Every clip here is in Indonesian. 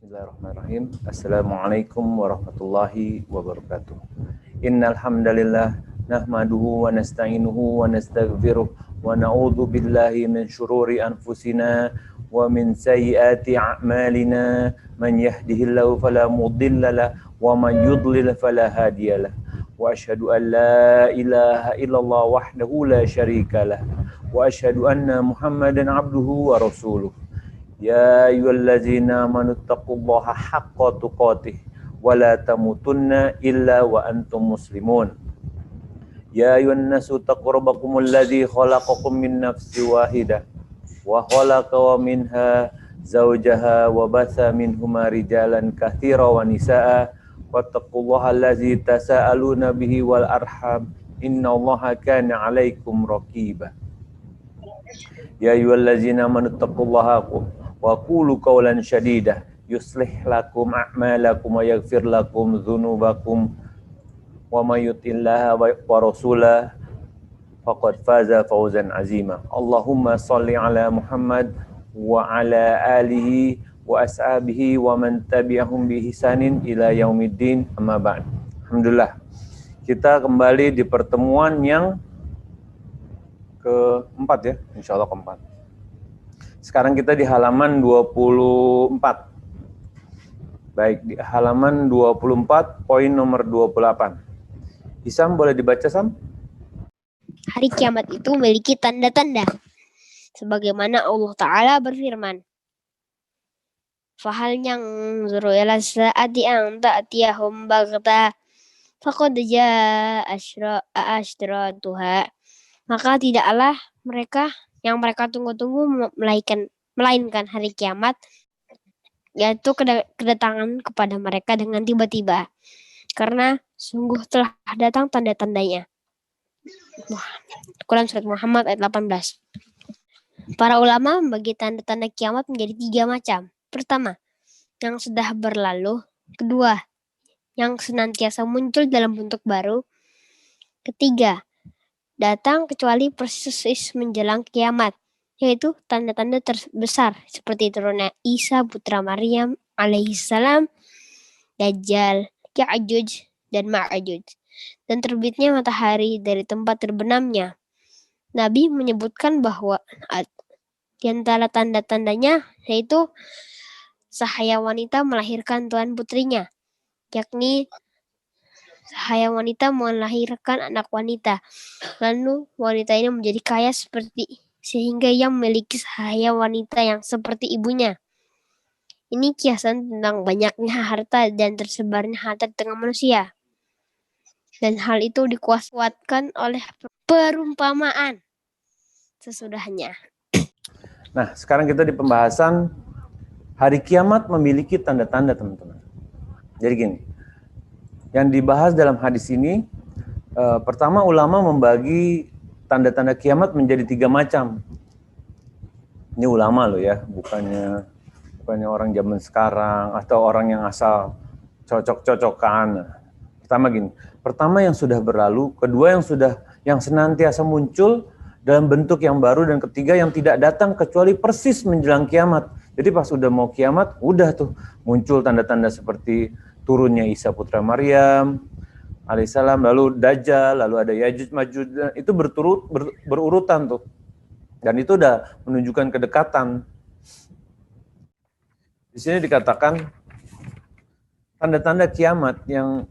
Bismillahirrahmanirrahim. Assalamualaikum warahmatullahi wabarakatuh. Innal hamdalillah nahmaduhu wa nasta'inuhu wa nastaghfiruh wa na'udzu billahi min syururi anfusina wa min sayyiati a'malina. Man yahdihillahu fala mudhillalah wa man yudlil fala hadiyalah. Wa asyhadu an la ilaha illallah wahdahu la syarikalah wa asyhadu anna Muhammadan abduhu wa rasuluh. Ya ayyuhallazina amanu taqullaha haqqa tuqatih wa la tamutunna illa wa antum muslimun. Ya ayyuhan nasu taqu rabbakumul ladzi khalaqakum min nafsin wahidah wa khalaqa minha zawjaha wa batha minhuma rijalan katsiran wa nisaa wattaqullaha allazi tasaaluna bihi wal arham innallaha kana 'alaikum raqiba. Ya ayyuhallazina amanu taqullaha wa qulu qawlan syadidah yuslih lakum a'malakum wa yaghfir lakum dzunubakum wa may yuti'illaha wa rasulahu faqad faza fawzan azima. Allahumma shalli ala Muhammad wa ala alihi wa ashabihi wa man tabi'ahum bi ihsanin ila yaumiddin, amma ba'd. Alhamdulillah, kita kembali di pertemuan yang keempat ya, insyaallah keempat. Sekarang kita di halaman 24. Baik, di halaman 24, poin nomor 28. Isam, boleh dibaca, Sam? Hari kiamat itu memiliki tanda-tanda. Sebagaimana Allah Ta'ala berfirman, Fahal yanzuru ila sa'ati an ta'tiyahum baghtah faqad jaa asyratuha. Maka tidaklah yang mereka tunggu-tunggu melainkan hari kiamat, yaitu kedatangan kepada mereka dengan tiba-tiba, karena sungguh telah datang tanda-tandanya. Quran Surat Muhammad ayat 18. Para ulama membagi tanda-tanda kiamat menjadi 3 macam. Pertama, yang sudah berlalu. Kedua, yang senantiasa muncul dalam bentuk baru. Ketiga, datang kecuali persis menjelang kiamat, yaitu tanda-tanda terbesar seperti turunnya Isa putra Maryam alaihissalam, Dajjal, Ya'juj dan Ma'juj, dan terbitnya matahari dari tempat terbenamnya. Nabi menyebutkan bahwa di antara tanda-tandanya yaitu sahaya wanita melahirkan tuan putrinya, yakni sahaya wanita melahirkan anak wanita, lalu wanita ini menjadi kaya sehingga ia memiliki sahaya wanita yang seperti ibunya. Ini kiasan tentang banyaknya harta dan tersebarnya harta di tengah manusia. Dan hal itu dikuatkan oleh perumpamaan sesudahnya. Nah, sekarang kita di pembahasan hari kiamat memiliki tanda-tanda, teman-teman. Jadi gini, yang dibahas dalam hadis ini, pertama ulama membagi tanda-tanda kiamat menjadi 3 macam. Ini ulama loh ya, bukannya orang zaman sekarang atau orang yang asal cocok-cocokan. Pertama yang sudah berlalu, kedua yang senantiasa muncul dalam bentuk yang baru, dan ketiga yang tidak datang kecuali persis menjelang kiamat. Jadi pas udah mau kiamat, udah tuh muncul tanda-tanda seperti turunnya Isa putra Maryam alaihissalam, lalu Dajjal, lalu ada Ya'juj Ma'juj, itu berurutan tuh. Dan itu udah menunjukkan kedekatan. Di sini dikatakan tanda-tanda kiamat yang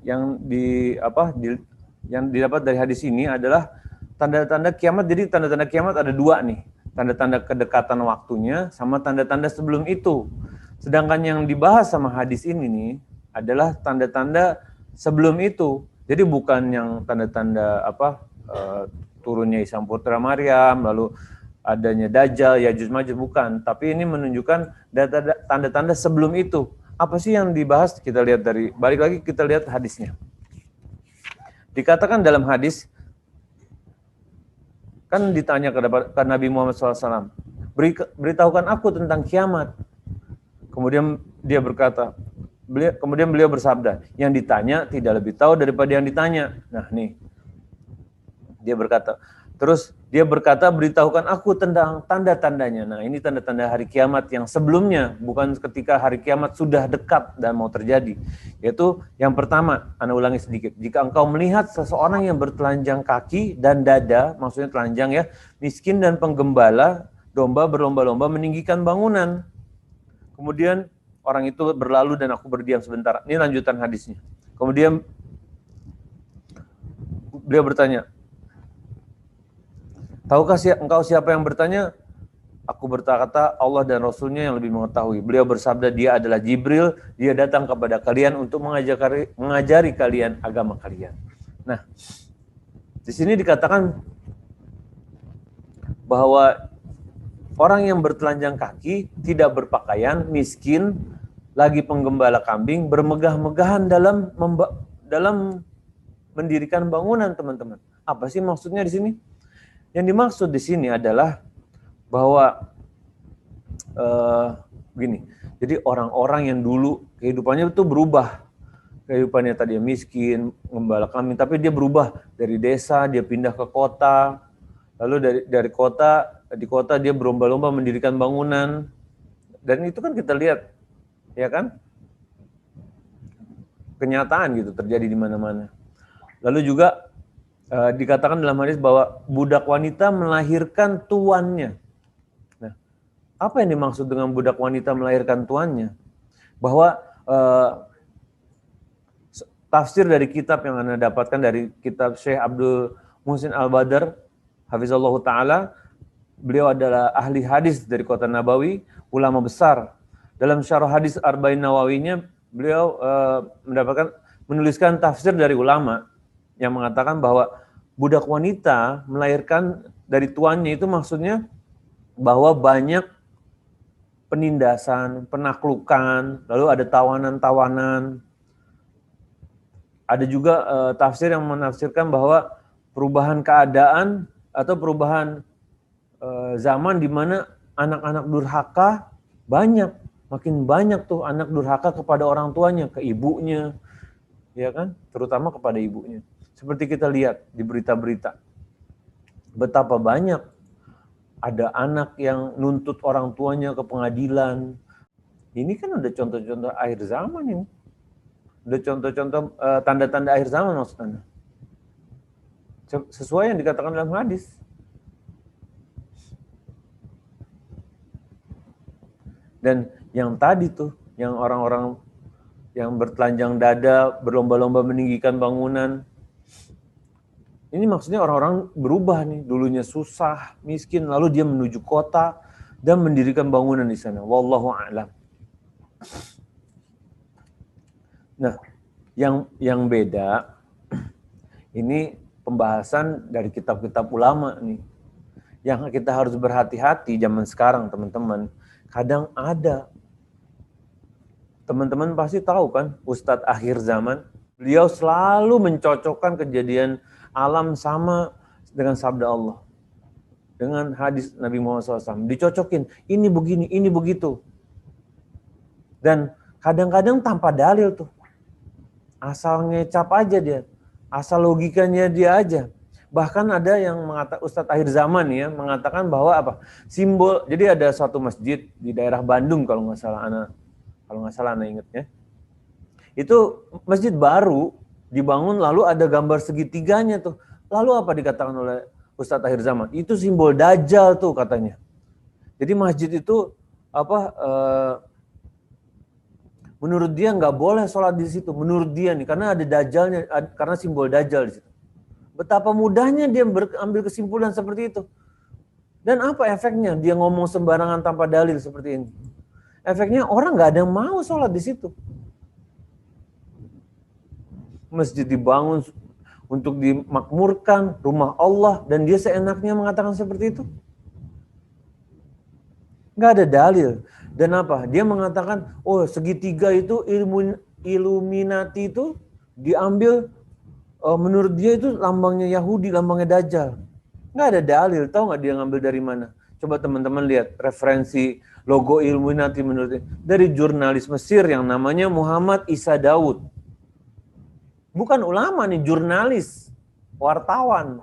didapat dari hadis ini adalah tanda-tanda kiamat. Jadi tanda-tanda kiamat ada 2 nih. Tanda-tanda kedekatan waktunya sama tanda-tanda sebelum itu. Sedangkan yang dibahas sama hadis ini nih adalah tanda-tanda sebelum itu. Jadi bukan yang tanda-tanda turunnya Isa putra Maryam, lalu adanya Dajjal, Ya'juj Ma'juj, bukan. Tapi ini menunjukkan tanda-tanda sebelum itu. Apa sih yang dibahas? Kita lihat balik lagi kita lihat hadisnya. Dikatakan dalam hadis, kan ditanya ke Nabi Muhammad SAW, beritahukan aku tentang kiamat. Kemudian beliau bersabda, yang ditanya tidak lebih tahu daripada yang ditanya. Nah nih, dia berkata, Terus dia berkata, beritahukan aku tentang tanda-tandanya. Nah, ini tanda-tanda hari kiamat yang sebelumnya, bukan ketika hari kiamat sudah dekat dan mau terjadi. Yaitu yang pertama, Anda ulangi sedikit. Jika engkau melihat seseorang yang bertelanjang kaki dan dada, maksudnya telanjang ya, miskin dan penggembala domba berlomba-lomba meninggikan bangunan. Kemudian orang itu berlalu dan aku berdiam sebentar. Ini lanjutan hadisnya. Kemudian beliau bertanya, tahukah engkau siapa yang bertanya? Aku berkata, Allah dan Rasulnya yang lebih mengetahui. Beliau bersabda, dia adalah Jibril, dia datang kepada kalian untuk mengajari kalian agama kalian. Nah, di sini dikatakan bahwa orang yang bertelanjang kaki, tidak berpakaian, miskin, lagi penggembala kambing, bermegah-megahan dalam mendirikan bangunan, teman-teman. Apa sih maksudnya di sini? Yang dimaksud di sini adalah bahwa begini. Jadi orang-orang yang dulu kehidupannya itu berubah. Kehidupannya tadi miskin, gembala kambing, tapi dia berubah dari desa, dia pindah ke kota. Lalu dari kota, di kota dia berlomba-lomba mendirikan bangunan. Dan itu kan kita lihat, ya kan? Kenyataan gitu terjadi di mana-mana. Lalu juga dikatakan dalam hadis bahwa budak wanita melahirkan tuannya. Nah, apa yang dimaksud dengan budak wanita melahirkan tuannya? Bahwa tafsir dari kitab yang Anda dapatkan dari kitab Syekh Abdul Muhsin Al-Badr, hafizallahu ta'ala, beliau adalah ahli hadis dari kota Nabawi, ulama besar. Dalam syarah hadis Arba'in Nawawinya, beliau menuliskan tafsir dari ulama yang mengatakan bahwa budak wanita melahirkan dari tuannya itu maksudnya bahwa banyak penindasan, penaklukan, lalu ada tawanan-tawanan. Ada juga tafsir yang menafsirkan bahwa perubahan keadaan atau perubahan zaman di mana anak-anak durhaka banyak, makin banyak tuh anak durhaka kepada orang tuanya, ke ibunya, ya kan, terutama kepada ibunya. Seperti kita lihat di berita-berita, betapa banyak ada anak yang nuntut orang tuanya ke pengadilan. Ini kan udah contoh-contoh akhir zaman ini. Udah contoh-contoh tanda-tanda akhir zaman maksudnya. Sesuai yang dikatakan dalam hadis. Dan yang tadi tuh, yang orang-orang yang bertelanjang dada, berlomba-lomba meninggikan bangunan. Ini maksudnya orang-orang berubah nih, dulunya susah, miskin, lalu dia menuju kota dan mendirikan bangunan di sana. Wallahu a'lam. Nah, yang beda, ini pembahasan dari kitab-kitab ulama nih. Yang kita harus berhati-hati zaman sekarang, teman-teman. Kadang ada, teman-teman pasti tahu kan, Ustadz akhir zaman, beliau selalu mencocokkan kejadian alam sama dengan sabda Allah. Dengan hadis Nabi Muhammad SAW. Dicocokin, ini begini, ini begitu. Dan kadang-kadang tanpa dalil tuh. Asal ngecap aja dia. Asal logikanya dia aja. Bahkan ada yang mengatakan, Ustadz akhir zaman ya, mengatakan bahwa apa? Simbol, jadi ada suatu masjid di daerah Bandung kalau nggak salah Ana ingatnya. Itu masjid baru, dibangun lalu ada gambar segitiganya tuh. Lalu apa dikatakan oleh Ustadz akhir zaman? Itu simbol Dajjal tuh katanya. Jadi masjid itu menurut dia nggak boleh sholat di situ. Menurut dia nih, karena ada Dajjalnya, karena simbol Dajjal di situ. Betapa mudahnya dia ambil kesimpulan seperti itu. Dan apa efeknya? Dia ngomong sembarangan tanpa dalil seperti ini. Efeknya orang nggak ada yang mau sholat di situ. Masjid dibangun untuk dimakmurkan, rumah Allah, dan dia seenaknya mengatakan seperti itu. Nggak ada dalil. Dan apa? Dia mengatakan, oh segitiga itu Illuminati itu diambil, menurut dia itu lambangnya Yahudi, lambangnya Dajjal. Nggak ada dalil. Tahu nggak dia ngambil dari mana? Coba teman-teman lihat referensi logo Illuminati menurut dia. Dari jurnalis Mesir yang namanya Muhammad Isa Daud. Bukan ulama nih, jurnalis, wartawan.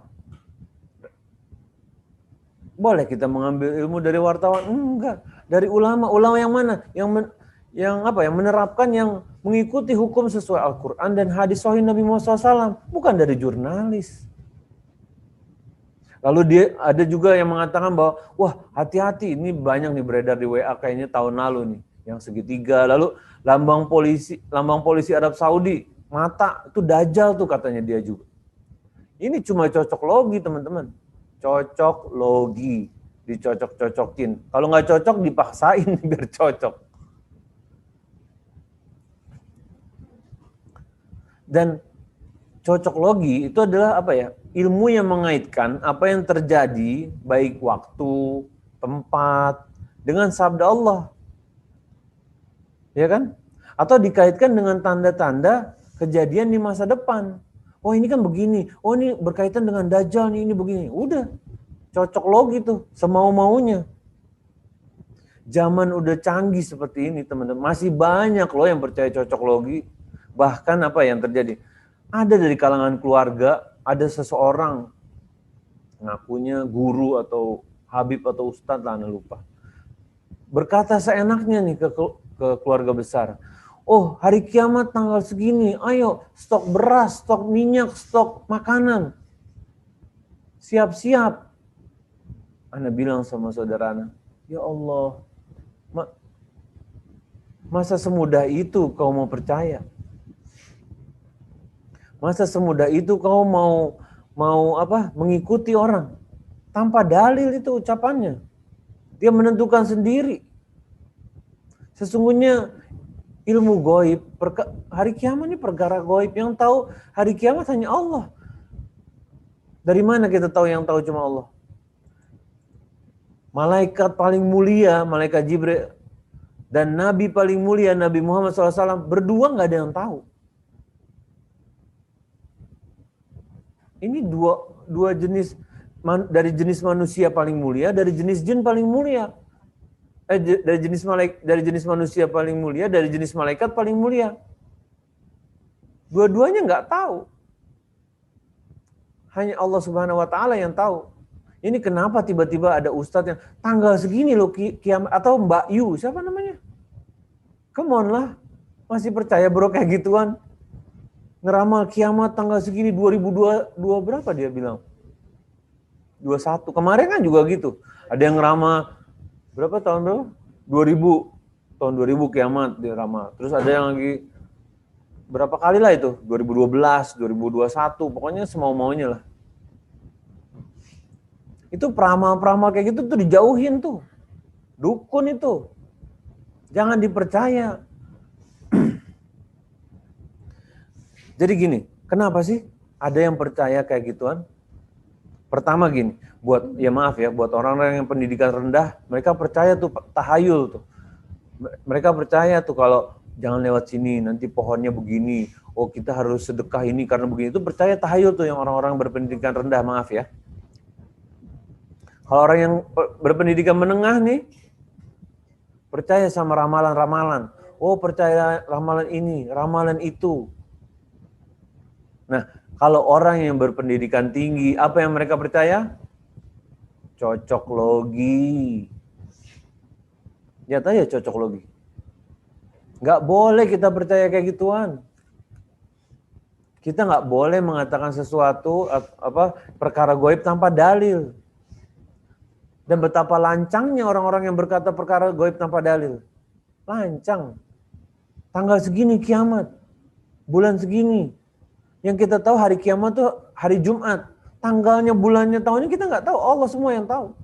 Boleh kita mengambil ilmu dari wartawan? Enggak. Dari ulama. Ulama yang mana? Yang menerapkan, yang mengikuti hukum sesuai Al-Quran dan hadis sahih Nabi Muhammad SAW. Bukan dari jurnalis. Lalu ada juga yang mengatakan bahwa, wah hati-hati, ini banyak nih beredar di WA kayaknya tahun lalu nih, yang segitiga. Lalu lambang polisi Arab Saudi, mata itu dajjal tuh katanya dia juga. Ini cuma cocok logi teman-teman, cocok logi, dicocok-cocokin. Kalau nggak cocok dipaksain biar cocok. Dan cocok logi itu adalah ilmu yang mengaitkan apa yang terjadi, baik waktu, tempat, dengan sabda Allah. Ya kan? Atau dikaitkan dengan tanda-tanda kejadian di masa depan. Oh ini kan begini, oh ini berkaitan dengan Dajjal nih, ini begini. Udah, cocok logi tuh, semau-maunya. Zaman udah canggih seperti ini teman-teman, masih banyak loh yang percaya cocok logi. Bahkan apa yang terjadi? Ada dari kalangan keluarga, ada seseorang ngakunya guru atau habib atau ustadz lah, lupa. Berkata seenaknya nih ke keluarga besar. Oh, hari kiamat tanggal segini, ayo stok beras, stok minyak, stok makanan. Siap-siap. Ana bilang sama saudara Ana, ya Allah, masa semudah itu kau mau percaya? Masa semudah itu kau mau mengikuti orang tanpa dalil? Itu ucapannya. Dia menentukan sendiri. Sesungguhnya ilmu gaib, hari kiamat ini perkara gaib. Yang tahu hari kiamat hanya Allah. Dari mana kita tahu yang tahu cuma Allah? Malaikat paling mulia, malaikat Jibril, dan Nabi paling mulia, Nabi Muhammad SAW, berdua nggak ada yang tahu. Ini dua jenis, dari jenis manusia paling mulia, dari jenis jin paling mulia. Dari jenis manusia paling mulia, dari jenis malaikat paling mulia. Dua-duanya nggak tahu. Hanya Allah Subhanahu wa Ta'ala yang tahu. Ini kenapa tiba-tiba ada ustadz yang tanggal segini loh kiamat, atau Mbak Yu, siapa namanya? Come on lah, masih percaya bro kayak gituan? Ngeramal kiamat tanggal segini 2022 berapa dia bilang? 21. Kemarin kan juga gitu. Ada yang ngeramal berapa tahun berapa? 2000. Tahun 2000 kiamat dia ramal. Terus ada yang lagi berapa kali lah itu? 2012, 2021, pokoknya semau-maunya lah. Itu peramal-peramal kayak gitu tuh dijauhin tuh. Dukun itu. Jangan dipercaya. Jadi gini, kenapa sih ada yang percaya kayak gituan? Pertama gini, buat orang-orang yang pendidikan rendah, mereka percaya tuh tahayul tuh. Mereka percaya tuh kalau jangan lewat sini, nanti pohonnya begini. Oh kita harus sedekah ini karena begini. Itu percaya tahayul tuh yang orang-orang berpendidikan rendah, maaf ya. Kalau orang yang berpendidikan menengah nih, percaya sama ramalan-ramalan. Oh percaya ramalan ini, ramalan itu. Nah, kalau orang yang berpendidikan tinggi, apa yang mereka percaya? Cocok logi. Lihat aja cocok logi. Nggak boleh kita percaya kayak gituan. Kita nggak boleh mengatakan sesuatu, perkara gaib tanpa dalil. Dan betapa lancangnya orang-orang yang berkata perkara gaib tanpa dalil. Lancang. Tanggal segini kiamat. Bulan segini. Yang kita tahu hari kiamat tuh hari Jumat. Tanggalnya, bulannya, tahunnya kita nggak tahu. Allah semua yang tahu.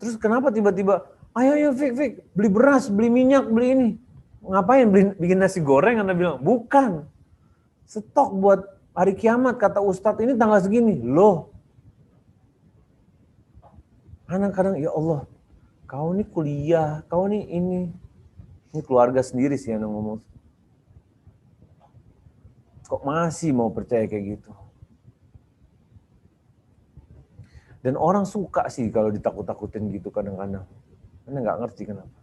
Terus kenapa tiba-tiba, ayo Fik, beli beras, beli minyak, beli ini. Ngapain bikin nasi goreng? Anda bilang, bukan. Stok buat hari kiamat, kata Ustadz ini tanggal segini. Loh. Anak kadang, ya Allah, kau ini kuliah, kau ini ini. Ini keluarga sendiri sih yang ngomong. Kok masih mau percaya kayak gitu? Dan orang suka sih kalau ditakut-takutin gitu kadang-kadang. Anda nggak ngerti kenapa.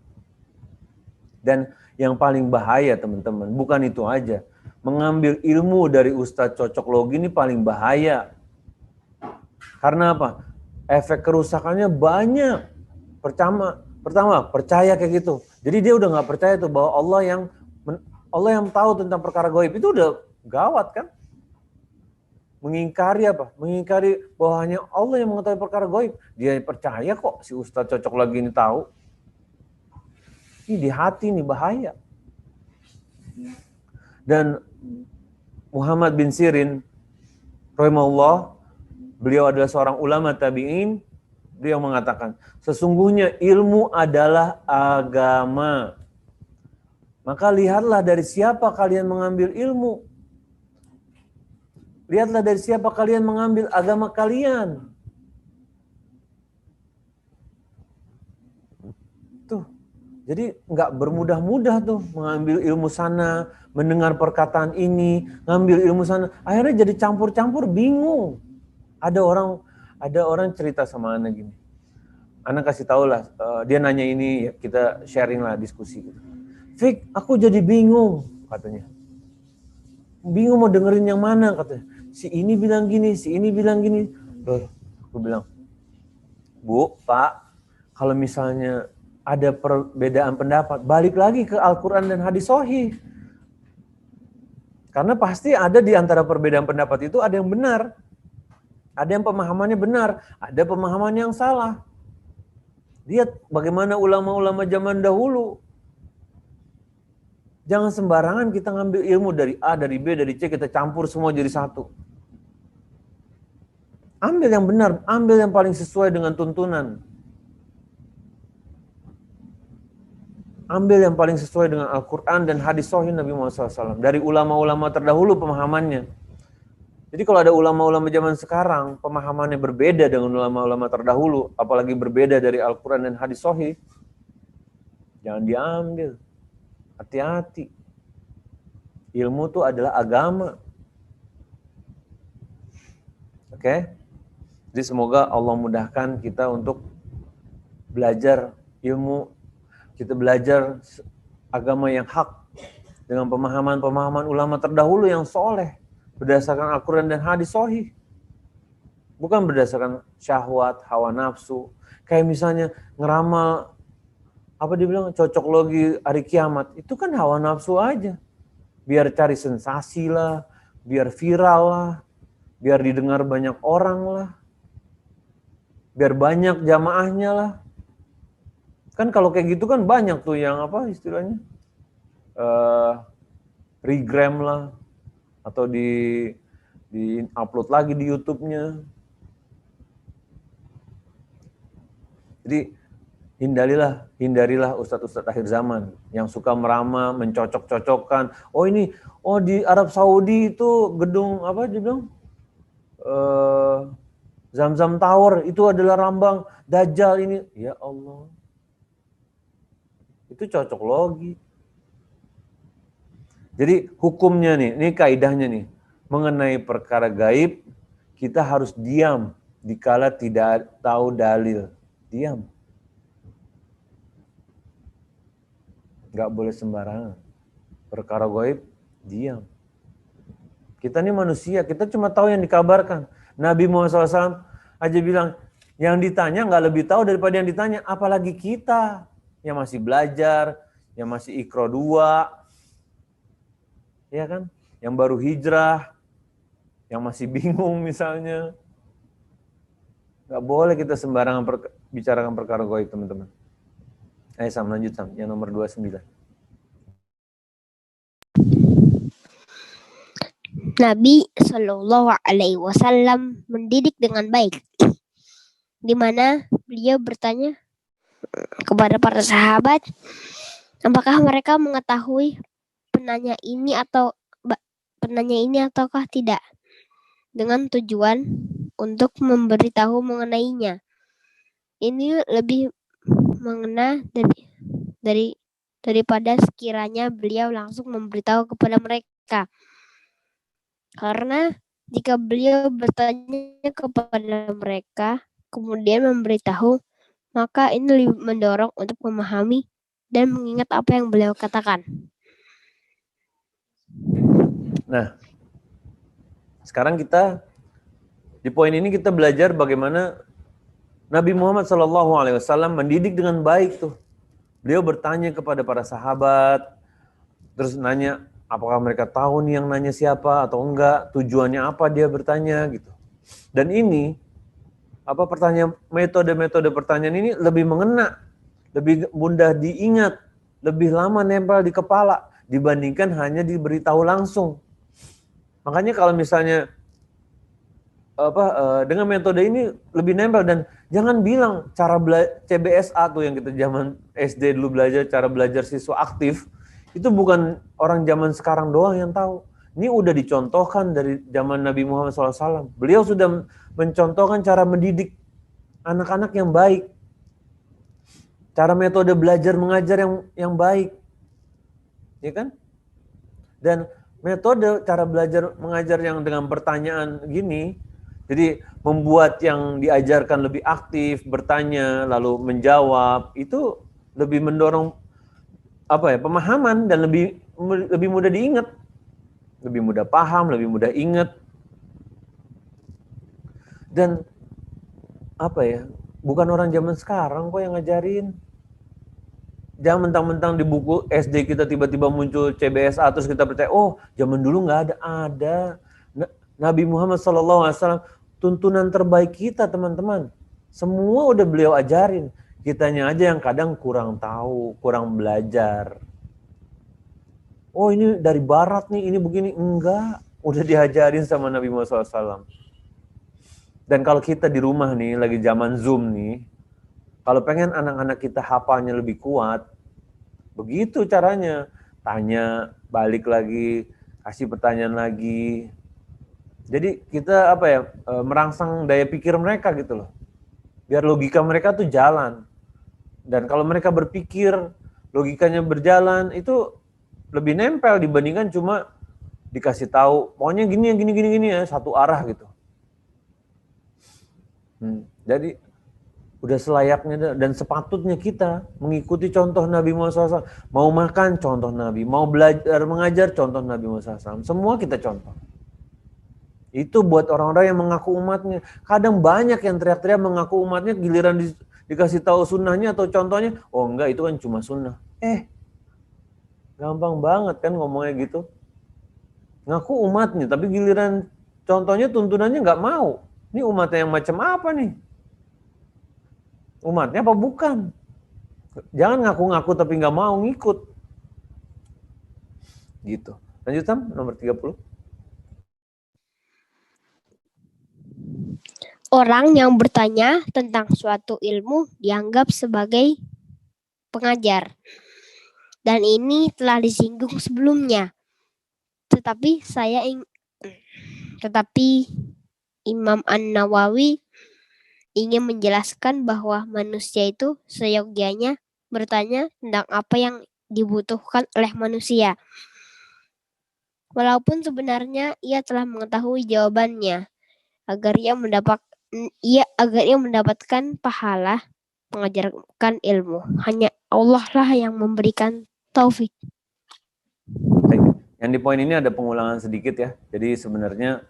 Dan yang paling bahaya teman-teman, bukan itu aja. Mengambil ilmu dari Ustadz cocok logi ini paling bahaya. Karena apa? Efek kerusakannya banyak. Pertama percaya kayak gitu. Jadi dia udah nggak percaya tuh bahwa Allah yang tahu tentang perkara gaib, itu udah gawat kan? Mengingkari apa? Mengingkari bahwa hanya Allah yang mengetahui perkara gaib. Dia percaya kok si Ustadz cocok lagi ini tahu. Ini di hati nih bahaya. Dan Muhammad bin Sirin rahimahullah, beliau adalah seorang ulama tabi'in. Beliau mengatakan, sesungguhnya ilmu adalah agama. Maka lihatlah dari siapa kalian mengambil ilmu. Lihatlah dari siapa kalian mengambil agama kalian. Tuh. Jadi nggak bermudah-mudah tuh mengambil ilmu sana, mendengar perkataan ini, ngambil ilmu sana. Akhirnya jadi campur-campur, bingung. Ada orang cerita sama Ana gini. Ana kasih tahu lah, dia nanya ini, kita sharing lah, diskusi gitu. Fik, aku jadi bingung, katanya. Bingung mau dengerin yang mana, katanya. Si ini bilang gini, si ini bilang gini. Loh, aku bilang, Bu, Pak, kalau misalnya ada perbedaan pendapat, balik lagi ke Al-Quran dan hadis sahih. Karena pasti ada di antara perbedaan pendapat itu ada yang benar. Ada yang pemahamannya benar, ada pemahaman yang salah. Lihat bagaimana ulama-ulama zaman dahulu. Jangan sembarangan kita ngambil ilmu dari A, dari B, dari C, kita campur semua jadi satu. Ambil yang benar, ambil yang paling sesuai dengan tuntunan. Ambil yang paling sesuai dengan Al-Quran dan hadis sahih Nabi Muhammad SAW. Dari ulama-ulama terdahulu pemahamannya. Jadi kalau ada ulama-ulama zaman sekarang, pemahamannya berbeda dengan ulama-ulama terdahulu, apalagi berbeda dari Al-Quran dan hadis sahih, jangan diambil. Hati-hati. Ilmu itu adalah agama. Oke? Jadi semoga Allah mudahkan kita untuk belajar ilmu, kita belajar agama yang hak dengan pemahaman-pemahaman ulama terdahulu yang soleh berdasarkan Al-Quran dan hadis sahih, bukan berdasarkan syahwat, hawa nafsu. Kayak misalnya ngeramal apa dibilang cocok logi hari kiamat, itu kan hawa nafsu aja, biar cari sensasi lah, biar viral lah, biar didengar banyak orang lah, biar banyak jamaahnya lah. Kan kalau kayak gitu kan banyak tuh yang apa istilahnya, regram lah, atau di upload lagi di YouTube-nya. Jadi hindarilah ustadz-ustadz akhir zaman yang suka meramal, mencocok-cocokkan. Oh ini, di Arab Saudi itu gedung apa dia bilang? Zamzam Tower itu adalah lambang Dajjal ini. Ya Allah. Itu cocok logi. Jadi hukumnya nih, ini kaidahnya nih, mengenai perkara gaib, kita harus diam dikala tidak tahu dalil. Diam. Nggak boleh sembarangan. Perkara gaib, diam. Kita ini manusia, kita cuma tahu yang dikabarkan. Nabi Muhammad SAW aja bilang, yang ditanya nggak lebih tahu daripada yang ditanya, apalagi kita yang masih belajar, yang masih Iqra 2, ya kan? Yang baru hijrah, yang masih bingung misalnya. Nggak boleh kita sembarangan bicarakan perkara gaib, teman-teman. Ayo Sam, lanjut Sam, yang nomor 29. Nabi Shallallahu Alaihi Wasallam mendidik dengan baik, di mana beliau bertanya kepada para sahabat, apakah mereka mengetahui penanya ini ataukah tidak, dengan tujuan untuk memberitahu mengenainya. Ini lebih mengena daripada sekiranya beliau langsung memberitahu kepada mereka. Karena jika beliau bertanya kepada mereka, kemudian memberitahu, maka ini lebih mendorong untuk memahami dan mengingat apa yang beliau katakan. Nah, sekarang kita Di poin ini kita belajar bagaimana Nabi Muhammad SAW mendidik dengan baik tuh. Beliau bertanya kepada para sahabat, terus nanya apakah mereka tahu nih yang nanya siapa atau enggak, tujuannya apa dia bertanya gitu. Dan ini metode pertanyaan ini lebih mengena, lebih mudah diingat, lebih lama nempel di kepala dibandingkan hanya diberitahu langsung. Makanya kalau misalnya dengan metode ini lebih nempel, dan jangan bilang cara CBSA tuh yang kita zaman SD dulu belajar, cara belajar siswa aktif, itu bukan orang zaman sekarang doang yang tahu. Ini udah dicontohkan dari zaman Nabi Muhammad SAW. Beliau sudah mencontohkan cara mendidik anak-anak yang baik, cara metode belajar mengajar yang baik, ya kan? Dan metode cara belajar mengajar yang dengan pertanyaan gini, jadi membuat yang diajarkan lebih aktif, bertanya, lalu menjawab, itu lebih mendorong pemahaman dan lebih mudah diingat, lebih mudah paham, lebih mudah ingat. Dan bukan orang zaman sekarang kok yang ngajarin. Jangan mentang-mentang di buku SD kita tiba-tiba muncul CBSA terus kita percaya, oh zaman dulu nggak ada. Nabi Muhammad SAW tuntunan terbaik kita, teman-teman. Semua udah beliau ajarin. Kitanya aja yang kadang kurang tahu, kurang belajar. Oh ini dari barat nih, ini begini. Enggak, udah diajarin sama Nabi Muhammad SAW. Dan kalau kita di rumah nih, lagi zaman Zoom nih, kalau pengen anak-anak kita hafalnya lebih kuat, begitu caranya. Tanya, balik lagi, kasih pertanyaan lagi. Jadi kita merangsang daya pikir mereka gitu loh. Biar logika mereka tuh jalan. Dan kalau mereka berpikir, logikanya berjalan, itu lebih nempel dibandingkan cuma dikasih tahu, pokoknya gini ya, satu arah gitu. Jadi udah selayaknya dan sepatutnya kita mengikuti contoh Nabi Muhammad SAW. Mau makan, contoh Nabi. Mau belajar mengajar, contoh Nabi Muhammad SAW. Semua kita contoh. Itu buat orang-orang yang mengaku umatnya. Kadang banyak yang teriak-teriak mengaku umatnya, giliran dikasih tahu sunnahnya atau contohnya, oh enggak, itu kan cuma sunnah. Gampang banget kan ngomongnya gitu. Ngaku umatnya, tapi giliran contohnya, tuntunannya nggak mau. Ini umatnya yang macam apa nih? Umatnya apa bukan? Jangan ngaku-ngaku tapi nggak mau ngikut. Gitu. Lanjut Sam, nomor 30. Orang yang bertanya tentang suatu ilmu dianggap sebagai pengajar. Dan ini telah disinggung sebelumnya. Tetapi Imam An-Nawawi ingin menjelaskan bahwa manusia itu seyogyanya bertanya tentang apa yang dibutuhkan oleh manusia. Walaupun sebenarnya ia telah mengetahui jawabannya, agar ia mendapatkan pahala mengajarkan ilmu. Hanya Allah lah yang memberikan taufik. Yang di poin ini ada pengulangan sedikit ya. Jadi sebenarnya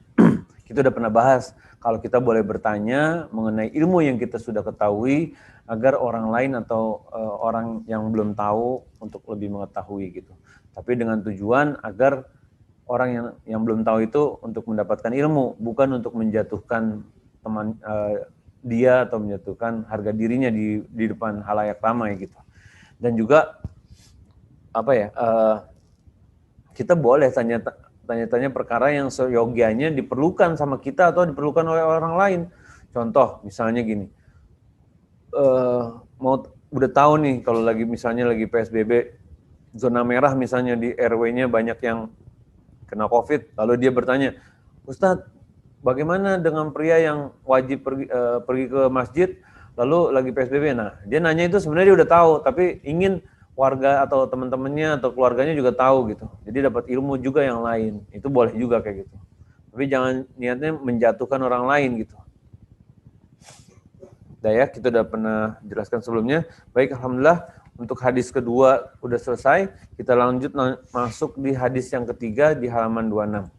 kita udah pernah bahas kalau kita boleh bertanya mengenai ilmu yang kita sudah ketahui agar orang lain atau orang yang belum tahu untuk lebih mengetahui gitu. Tapi dengan tujuan agar orang yang belum tahu itu untuk mendapatkan ilmu, bukan untuk menjatuhkan teman dia atau menjatuhkan harga dirinya di depan halayak ramai gitu. Dan juga kita boleh tanya-tanya perkara yang seyogianya diperlukan sama kita atau diperlukan oleh orang lain. Contoh, misalnya gini, udah tahu nih kalau lagi PSBB, zona merah misalnya di RW-nya banyak yang kena COVID, lalu dia bertanya, Ustadz, bagaimana dengan pria yang wajib pergi ke masjid, lalu lagi PSBB? Nah, dia nanya itu sebenarnya dia udah tahu, tapi ingin warga atau teman-temannya atau keluarganya juga tahu gitu. Jadi dapat ilmu juga yang lain. Itu boleh juga kayak gitu. Tapi jangan niatnya menjatuhkan orang lain gitu. Udah ya, kita udah pernah jelaskan sebelumnya. Baik, alhamdulillah untuk hadis kedua udah selesai. Kita lanjut masuk di hadis yang ketiga di halaman 26.